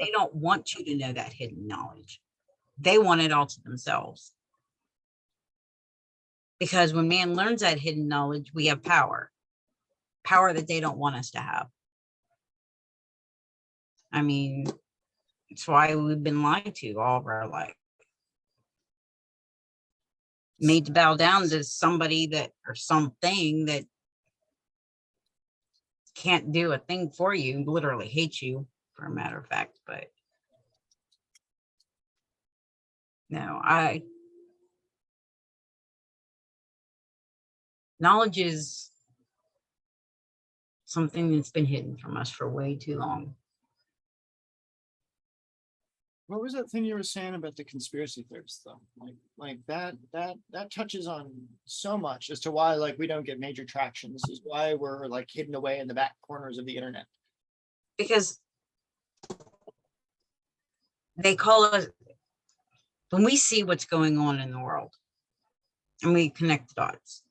They don't want you to know that hidden knowledge. They want it all to themselves. Because when man learns that hidden knowledge, we have power that they don't want us to have. I mean, it's why we've been lied to all of our life. Made to bow down to somebody that, or something that can't do a thing for you, literally hates you, for a matter of fact. But no, knowledge is something that's been hidden from us for way too long. What was that thing you were saying about the conspiracy theorists, though? Like that touches on so much as to why, like, we don't get major traction. This is why we're like hidden away in the back corners of the internet. Because they call us, when we see what's going on in the world and we connect the dots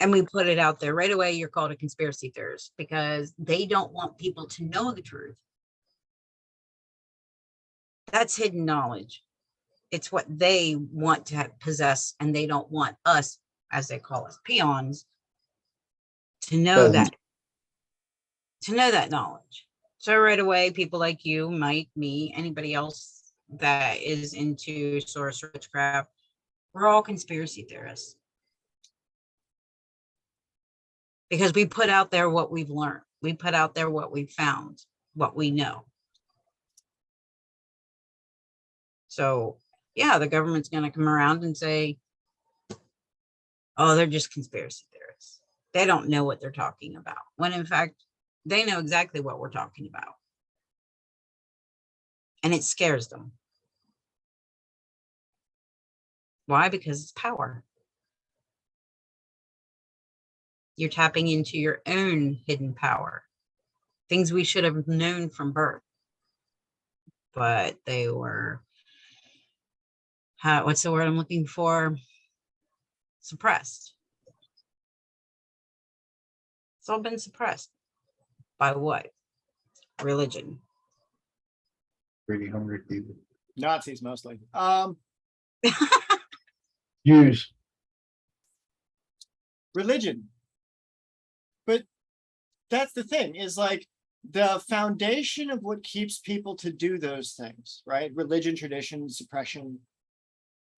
and we put it out there right away, you're called a conspiracy theorist, because they don't want people to know the truth. That's hidden knowledge. It's what they want to possess, and they don't want us, as they call us, peons, to know that knowledge. So right away, people like you, Mike, me, anybody else that is into sorcery, witchcraft, we're all conspiracy theorists. Because we put out there what we've learned. We put out there what we've found, what we know. So, yeah, the government's going to come around and say, oh, they're just conspiracy theorists. They don't know what they're talking about. When in fact, they know exactly what we're talking about. And it scares them. Why? Because it's power. You're tapping into your own hidden power. Things we should have known from birth. But they were, what's the word I'm looking for? Suppressed. It's all been suppressed. By what? Religion. Pretty hungry people. Nazis mostly. Jews. Religion. But that's the thing, is like the foundation of what keeps people to do those things, right? Religion, tradition, suppression,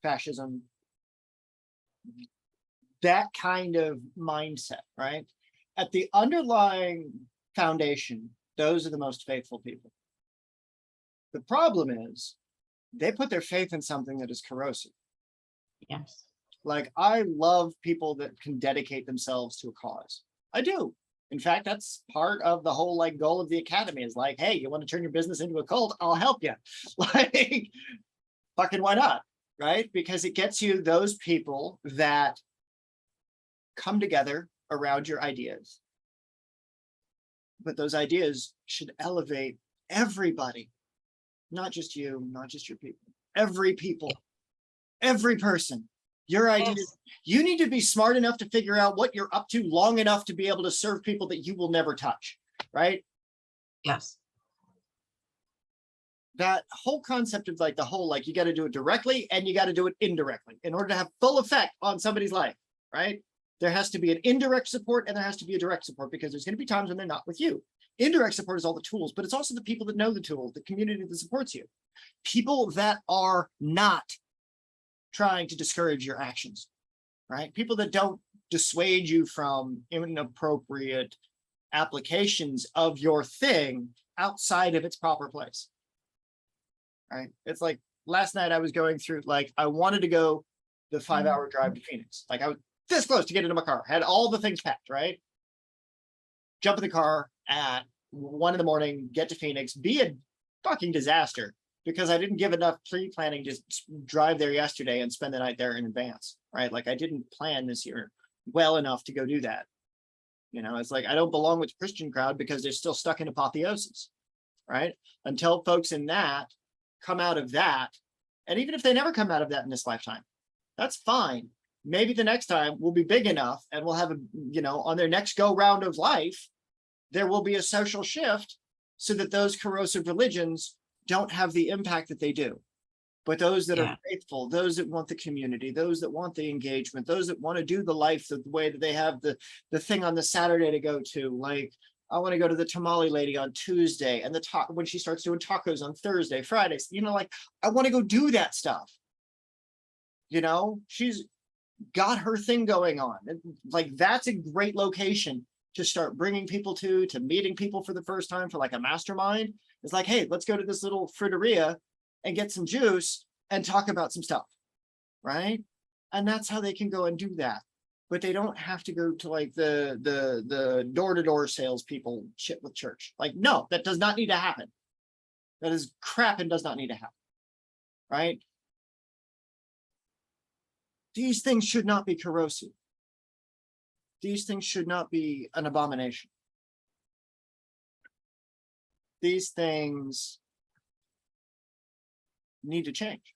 fascism, that kind of mindset, right? At the underlying foundation, those are the most faithful people. The problem is they put their faith in something that is corrosive. Yes. Like, I love people that can dedicate themselves to a cause. I do. In fact, that's part of the whole like goal of the academy, is like, hey, you want to turn your business into a cult? I'll help you. Like, fucking why not? Right? Because it gets you those people that come together around your ideas. But those ideas should elevate everybody, not just you, not just your people, every people, every person. Your ideas, yes. You need to be smart enough to figure out what you're up to long enough to be able to serve people that you will never touch, right? Yes. That whole concept of like the whole, like, you got to do it directly and you got to do it indirectly in order to have full effect on somebody's life, right? There has to be an indirect support and there has to be a direct support, because there's going to be times when they're not with you. Indirect support is all the tools, but it's also the people that know the tools, the community that supports you. People that are not trying to discourage your actions, right? People that don't dissuade you from inappropriate applications of your thing outside of its proper place, right? It's like last night I was going through, like, I wanted to go the 5-hour drive to Phoenix. Like, I was this close to get into my car, had all the things packed, right? Jump in the car at 1 a.m, get to Phoenix, be a fucking disaster, because I didn't give enough pre-planning to drive there yesterday and spend the night there in advance, right? Like, I didn't plan this year well enough to go do that. You know, it's like, I don't belong with the Christian crowd because they're still stuck in apotheosis, right? Until folks in that come out of that, and even if they never come out of that in this lifetime, that's fine. Maybe the next time we'll be big enough and we'll have a, you know, on their next go round of life, there will be a social shift so that those corrosive religions don't have the impact that they do. But those that Yeah. are faithful, those that want the community, those that want the engagement, those that want to do the life the way that they have the thing on the Saturday to go to, like I want to go to the tamale lady on Tuesday and the talk when she starts doing tacos on Thursday, Fridays, you know, like I want to go do that stuff. You know, she's got her thing going on. Like that's a great location to start bringing people to meeting people for the first time for like a mastermind. It's like, hey, let's go to this little fritteria and get some juice and talk about some stuff, right? And that's how they can go and do that. But they don't have to go to like the door-to-door salespeople shit with church. Like, no, that does not need to happen. That is crap and does not need to happen, right? These things should not be corrosive. These things should not be an abomination. These things need to change.